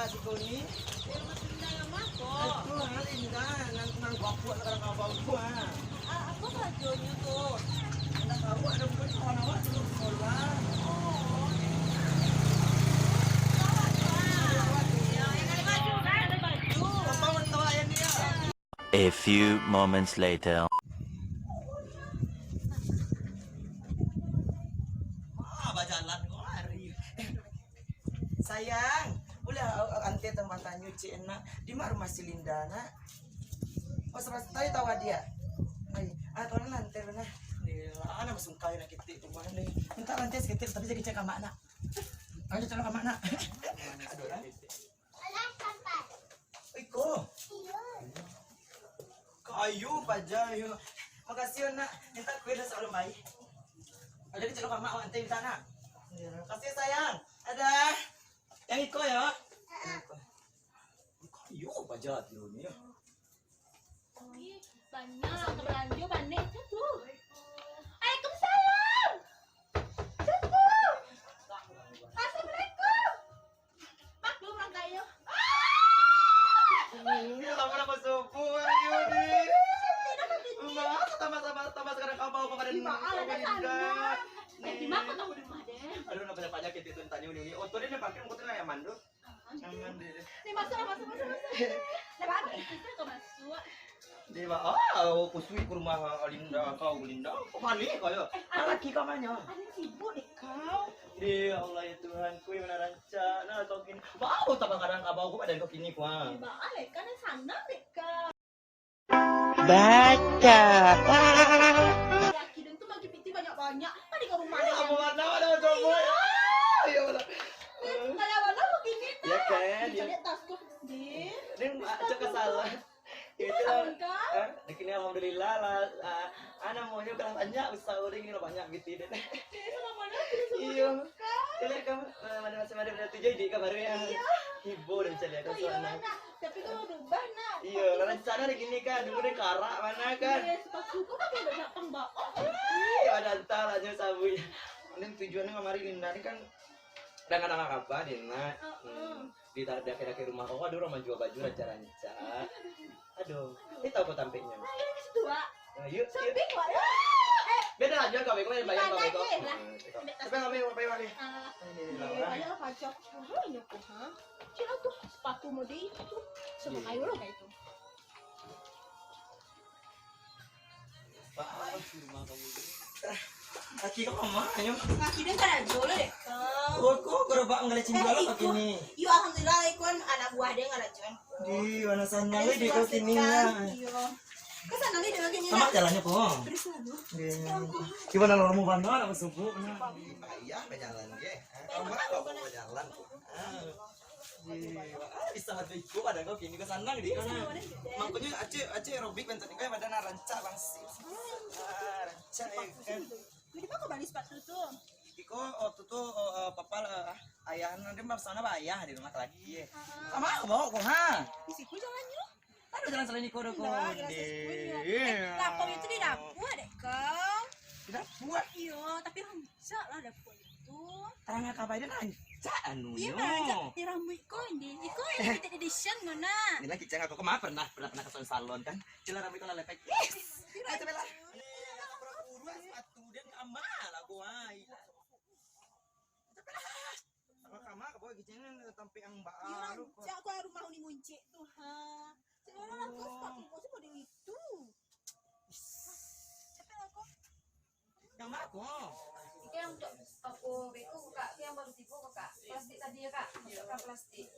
si Kuni. Masinda yang mako. Itu Linda, nang baku sekarang abang gua. Apa bajunya tuh? Nggak tahu ada bukan kawan-kawan dulu sekolah. Oh. Ya, yang ada baju, ada baju. Apa mentua yang dia? A few moments later. Jalan lari. Sayang, boleh ante tempat nyuci enak di mana rumah si Linda nak? Oh seras tahu dia. Ay, atau nanti nah. Ana masuk kaya nak kita itu mana nih? Minta nanti sekitar tapi saya cek sama anak. Ayo cek sama anak. Aduh lah. Iko. Kayu pajayu. Makasih nak. Minta kue dah selalu baik. Ada di celok sama ante minta nak. Kasih sayang. Ada. Yang Iko ya. Kayu pajat ini ya. Banyak belanja banyak tuh. Waalaikumsalam. Tuh. Assalamualaikum. Maklum orang kaya. Lama nama subuh ayo nih. Tambah sekarang kau bawa pada Linda. Di mana tahu di mana deh? Aduh, nak banyak penyakit itu tanya ini. Oh, tuh dia pakai muka tuh nyaman tuh. Nyaman deh. Nih masuk. Lepas itu kau masuk. Dia kusui ke rumah Linda, kau Linda. Kok balik kau ya? Laki kau mana? Ada sibuk deh kau. Ya Allah ya Tuhan, kui mana rancak. Nah, kau gini. Bau tambah kadang kau bau kau pada kau kini kuang. Balik kan sana deh kau. Baca. Laki dan tuh bagi piti banyak-banyak. Tadi ke rumah deh. Apa mana ada coba? Ya Allah. Kayak mana begini dah. Ya kan, ya. Jadi tasku di. Ini acak kesalah. Itu dikini alhamdulillah lah. Anak maunya kalau banyak usaha orang ini banyak gitu deh. Iya. Jadi kamu mana masih ada tujuh di kabar ya. Hibur dan celia kan soalnya. Tapi kalau berubah nak. Iya, karena sana di gini kan, dulu deh karak mana kan. Sepatuku kan udah datang mbak. Iya, ada entar aja sabunya. Ini tujuannya kemari Linda ini kan dengan anak apa Dina. Di daki rumah kau aduh orang jual baju ranca-ranca. Aduh, ini tahu kok tampilnya. Ayo ke situ Wak. Yuk, Samping Wak. beda aja kau bayar bayar kau bayar. Tapi kau bayar bayar lagi. Banyak pajak. Oh ini aku ha. Cina tuh sepatu mode itu. Sama kayu lo kayak itu. Pak, rumah kamu. Kaki kau mana? Kaki dia kan jual deh. Oh, kok gerobak ngelecin jual apa gini? Iya alhamdulillah ikon anak buah dia ngelacun. Di mana sana di kau sini ya? Iya. Ke sana nih dia gini. Sama jalannya kok. Terus lalu. Gimana lo mau bandar apa subuh? Iya, berjalan ke. Kamu mau berjalan? Bisa ada ikut ada kau kini ke sana di mana? Makanya aceh aerobik bentar ini kayak badan rancak langsing. Rancak kan. Jadi apa balik sepatu tuh? Iko waktu tuh papa ayah nanti mau sana ayah di rumah lagi. Sama aku bawa kok ha. Di situ jalannya. Ada jalan selain Iko dong. Laptop itu di dapur deh kau. Tidak buat. Iya, tapi rancak lah dapur itu. Terangnya kabar dia rancak anu. Iya, rancak di rambut kau ini. Iko ini limited edition mana? Ini lagi ceng aku kemarin pernah ke salon kan. Cila rambut itu lepek. Yes. Ayo bela. Sepatu dan amal aku ai. Sama kamar ke bawah gicengnya tampi yang baru. Iya, aku harus mau dimuncik tuh ha. Sekarang aku sepatu kau model itu. Siapa aku? Yang mana kok? Yang aku beko kak, yang baru tipu kak, plastik tadi ya kak, masukkan plastik.